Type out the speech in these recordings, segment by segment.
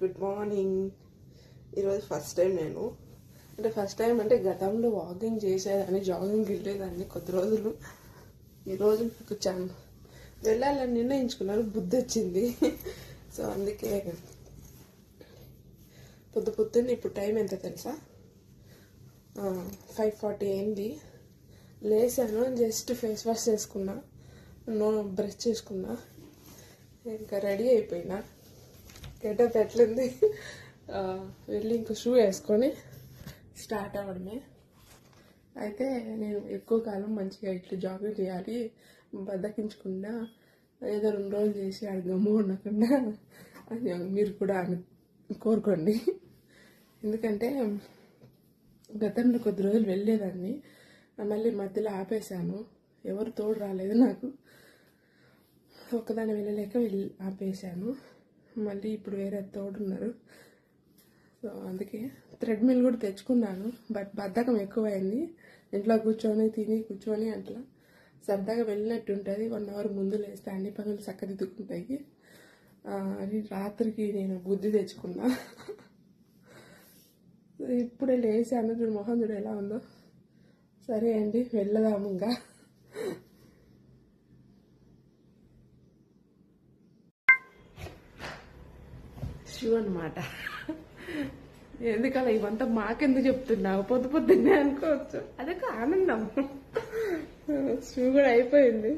Good morning. ఈరోజు first time నేను first time గతంలో వాకింగ్ చేసేదాన్ని, జాగింగ్ వెళ్ళేదాన్ని కొద్ది రోజులు. ఈరోజు నాకు వెళ్ళాలని నిర్ణయించుకున్నాను, బుద్ధి వచ్చింది. సో అందుకే పొద్దున్న ఇప్పుడు టైం ఎంత తెలుసా, 5:40 అయింది. లేసాను, జస్ట్ ఫేస్ వాష్ చేసుకున్నా, బ్రష్ చేసుకున్నా, ఇంకా రెడీ అయిపోయినా. గెటప్ ఎట్లుంది, వెళ్ళి ఇంకో షూ వేసుకొని స్టార్ట్ అవ్వడమే. అయితే నేను ఎక్కువ కాలం మంచిగా ఇట్లా జాగింగ్ చేయాలి, బద్దకించకుండా ఏదో 2 రోజులు చేసి గమ్ము ఉండకుండా మీరు కూడా కోరుకోండి. ఎందుకంటే గతంలో కొద్ది రోజులు వెళ్ళేదాన్ని, మళ్ళీ మధ్యలో ఆపేశాను. ఎవరు తోడు రాలేదు నాకు, ఒక్కదాన్ని వెళ్ళలేక ఆపేశాను. మళ్ళీ ఇప్పుడు వేరే తోడున్నారు. సో అందుకే థ్రెడ్మిల్ కూడా తెచ్చుకున్నాను, బట్ బద్ధకం ఎక్కువైంది. ఇంట్లో కూర్చొని అట్లా సరదాగా వెళ్ళినట్టు ఉంటుంది. 1 అవర్ ముందు లేస్తే అన్ని పనులు చక్కదిద్దుకుంటాయి అని రాత్రికి నేను బుద్ధి తెచ్చుకున్నా. ఇప్పుడే లేసాను, చూడు మొహం చూడు ఎలా ఉందో. సరే అండి, వెళ్ళదాము. ఇంకా షూ అనమాట. ఎందుకలా ఇవంతా మాకెందుకు చెప్తున్నావు, పొద్దున్నే అనుకోవచ్చు, అదొక ఆనందం. షూ కూడా అయిపోయింది.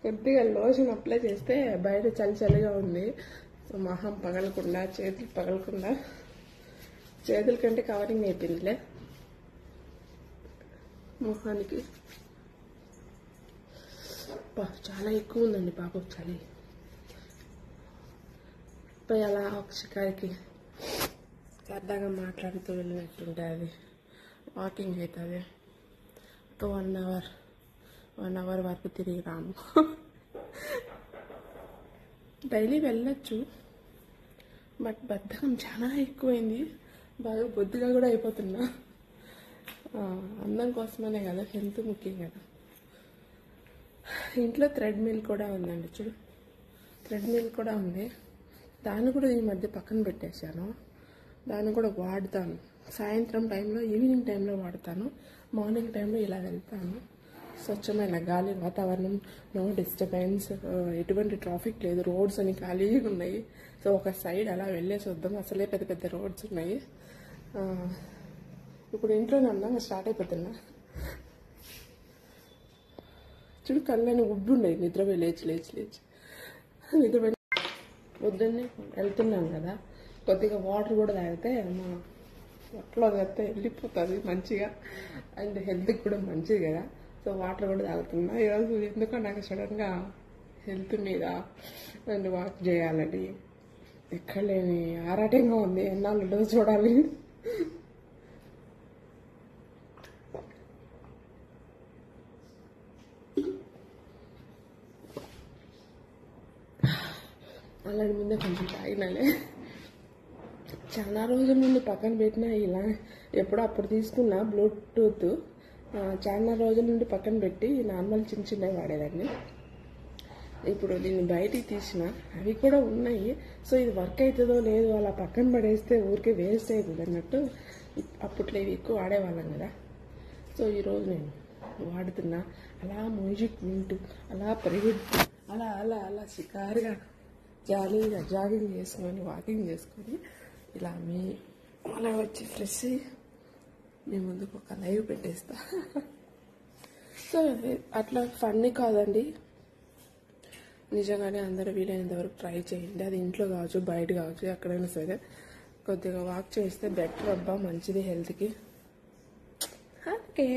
కొద్దిగా లోషన్ అప్లై చేస్తే బయట చలిగా ఉంది. సో మొహం పగలకుండా, చేతులు పగలకుండా, చేతుల కంటే కవరింగ్ అయిపోయిందిలే మొహానికి. చాలా ఎక్కువ ఉందండి పాపం చలి. పోయి అలా ఒక షికారికి సరదాగా మాట్లాడుతూ వెళ్ళినట్టుంటుంది, వాకింగ్ అవుతుంది. ఒక 1 అవర్ వరకు తిరిగి రాము. డైలీ వెళ్ళొచ్చు, బట్ బద్ధకం చాలా ఎక్కువైంది. బాగా బొద్దుగా కూడా అయిపోతున్నా. అందం కోసమనే కదా, హెల్త్ ముఖ్యం కదా. ఇంట్లో థ్రెడ్మిల్ కూడా ఉందండి, చూడు, థ్రెడ్మిల్ కూడా ఉంది. దాన్ని కూడా ఈ మధ్య పక్కన పెట్టేశాను. దాన్ని కూడా వాడతాను సాయంత్రం టైంలో, ఈవినింగ్ టైంలో వాడతాను. మార్నింగ్ టైంలో ఇలా వెళ్తాను. స్వచ్ఛమైన గాలి, వాతావరణం, నో డిస్టర్బెన్స్, ఎటువంటి ట్రాఫిక్ లేదు, రోడ్స్ అని ఖాళీగా ఉన్నాయి. సో ఒక సైడ్ అలా వెళ్ళేసి వద్దాం. అసలే పెద్ద పెద్ద రోడ్స్ ఉన్నాయి. ఇప్పుడు ఇంట్లోనే ఉన్నాక స్టార్ట్ అయిపోతున్నా. చూడు, కళ్ళని ఉబ్బి ఉన్నాయి, నిద్రపోయి లేచి నిద్రపోయి. పొద్దున్నే వెళ్తున్నాను కదా, కొద్దిగా వాటర్ కూడా తాగితే మా పొట్టలో తాగితే వెళ్ళిపోతుంది మంచిగా, అండ్ హెల్త్కి కూడా మంచిది కదా. సో వాటర్ కూడా తాగుతున్నా. ఈరోజు ఎందుకో నాకు సడన్గా హెల్త్ మీద అండ్ వాక్ చేయాలని ఎక్కడ లేని ఆరాటంగా ఉంది. ఎన్నాళ్ళు చూడాలి. అలాంటి ముందే కొంచెం తాగినాలే. చాలా రోజుల నుండి పక్కన పెట్టినా, ఇలా ఎప్పుడో అప్పుడు తీసుకున్నా బ్లూటూత్. చాలా రోజుల నుండి పక్కన పెట్టి నార్మల్ చిన్నవి వాడేదాన్ని. ఇప్పుడు దీన్ని బయటికి తీసిన, అవి కూడా ఉన్నాయి. సో ఇది వర్క్ అవుతుందో లేదో అలా పక్కన పడేస్తే ఊరికే వేస్ట్ అవుతుంది అన్నట్టు. అప్పట్లో ఇవి ఎక్కువ వాడేవాళ్ళం కదా. సో ఈరోజు నేను వాడుతున్నా. అలా మ్యూజిక్ వింటూ, అలా పరిగెడుతూ, అలా అలా అలా షికారుగా జాలీగా జాగింగ్ చేసుకొని, వాకింగ్ చేసుకొని, ఇలా అలా వచ్చి ఫ్రెష్ అయ్యి మీ ముందుకు ఒక లైవ్ పెట్టేస్తా. సో అట్లా ఫన్నీ కాదండి, నిజంగానే అందరూ వీలైనంత వరకు ట్రై చేయండి. అది ఇంట్లో కావచ్చు, బయట కావచ్చు, ఎక్కడైనా సరే కొద్దిగా వాక్ చేస్తే బెటర్ అబ్బా, మంచిది హెల్త్కి. ఓకే,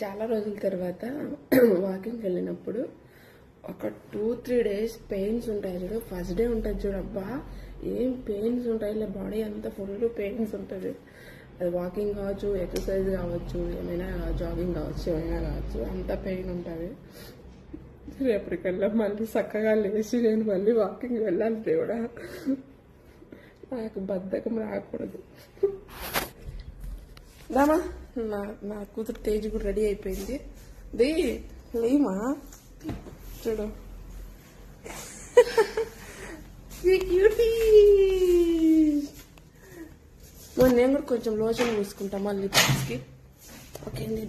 చాలా రోజుల తర్వాత వాకింగ్కి వెళ్ళినప్పుడు ఒక 2-3 డేస్ పెయిన్స్ ఉంటాయి చూడు. ఫస్ట్ డే ఉంటుంది చూడబ్బా, ఏం పెయిన్స్ ఉంటాయి, బాడీ అంతా ఫుల్ పెయిన్స్ ఉంటుంది. అది వాకింగ్ కావచ్చు, ఎక్సర్సైజ్ కావచ్చు, ఏమైనా జాగింగ్ కావచ్చు, ఏమైనా కావచ్చు, అంత పెయిన్ ఉంటుంది. రేపటికల్లా మళ్ళీ చక్కగా లేచి నేను మళ్ళీ వాకింగ్ వెళ్ళాలి దేవుడా. నాకు బద్ధకం రాకూడదు. దామా నా కూతురు తేజ్ కూడా రెడీ అయిపోయింది. ది లేమా చూడు నేను కూడా కొంచెం లోషన్ పూసుకుంటా మళ్ళీ లిప్స్కి. ఓకే అండి.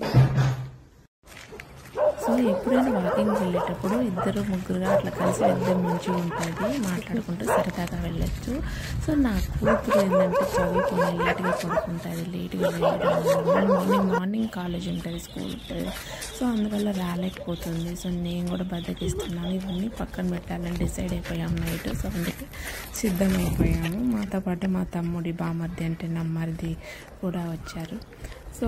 సో ఎప్పుడైనా వాకింగ్ వెళ్ళేటప్పుడు ఇద్దరు ముగ్గురుగా అట్లా కలిసి వెళ్తే మంచిగా ఉంటుంది, మాట్లాడుకుంటూ సరదాగా వెళ్ళొచ్చు. సో నా కూతురు ఏంటంటే చదువుకుని లేట్గా పడుకుంటుంది, లేట్గా వెళ్ళడం, మార్నింగ్ కాలేజ్ ఉంటుంది, స్కూల్ ఉంటుంది. సో అందువల్ల రాలేకపోతుంది. సో నేను కూడా బద్దకిస్తున్నాను. ఇవన్నీ పక్కన పెట్టాలని డిసైడ్ అయిపోయాము నైట్. సో అందుకే సిద్ధమైపోయాము. మాతో పాటు మా తమ్ముడి బామర్ది అంటే నమ్మర్ది కూడా వచ్చారు. సో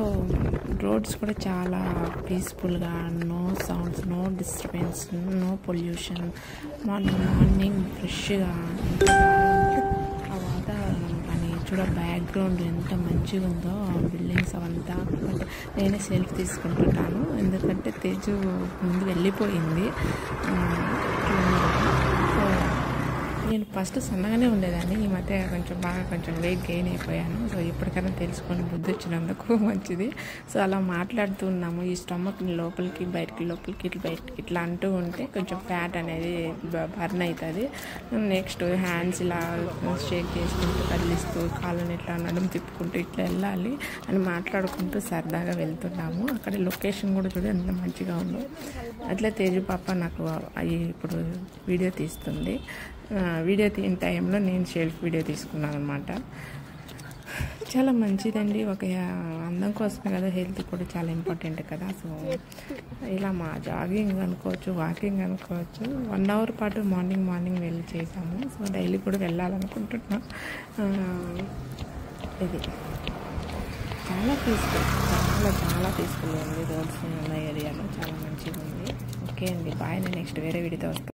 రోడ్స్ కూడా చాలా పీస్ఫుల్గా, no sounds, no disturbance, no pollution. Morning ఫ్రెష్గా ఆ వాతావరణం కానీ చూడ బ్యాక్గ్రౌండ్ ఎంత మంచిగా ఉందో, బిల్డింగ్స్ అవంతా. బట్ నేనే సెల్ఫ్ తీసుకుంటున్నాను ఎందుకంటే తేజు ముందు వెళ్ళిపోయింది. సో నేను ఫస్ట్ సన్నగానే ఉండేదాన్ని, ఈ మధ్య కొంచెం వెయిట్ గెయిన్ అయిపోయాను. సో ఇప్పటికైనా తెలుసుకొని బుద్ధి వచ్చినందుకు మంచిది. సో అలా మాట్లాడుతున్నాము. ఈ స్టమక్ని లోపలికి బయటికి ఇట్లా అంటూ ఉంటే కొంచెం ఫ్యాట్ అనేది బర్న్ అవుతుంది. నెక్స్ట్ హ్యాండ్స్ ఇలా షేక్ చేసుకుంటూ కదిలిస్తూ, కాళ్ళని ఇట్లా నడుము తిప్పుకుంటూ ఇట్లా వెళ్ళాలి అని మాట్లాడుకుంటూ సరదాగా వెళ్తున్నాము. అక్కడ లొకేషన్ కూడా చూడ ఎంత మంచిగా ఉందో. అట్లా తేజు పాప నాకు ఇప్పుడు వీడియో తీస్తుంది. వీడియో తీయని టైంలో నేను సెల్ఫ్ వీడియో తీసుకున్నాను అనమాట. చాలా మంచిదండి. ఒక అందం కోసమే కదా, హెల్త్ కూడా చాలా ఇంపార్టెంట్ కదా. సో ఇలా మా జాగింగ్ అనుకోవచ్చు, వాకింగ్ అనుకోవచ్చు, 1 అవర్ పాటు మార్నింగ్ వెళ్ళి చేసాము. సో డైలీ కూడా వెళ్ళాలనుకుంటున్నాం. ఇది చాలా పీస్ఫుల్గా ఉంది. రోడ్స్ ఉన్న ఏరియాలో చాలా మంచిగా ఉంది. ఓకే అండి, బాయ్. నేను నెక్స్ట్ వేరే వీడియోతో వస్తాను.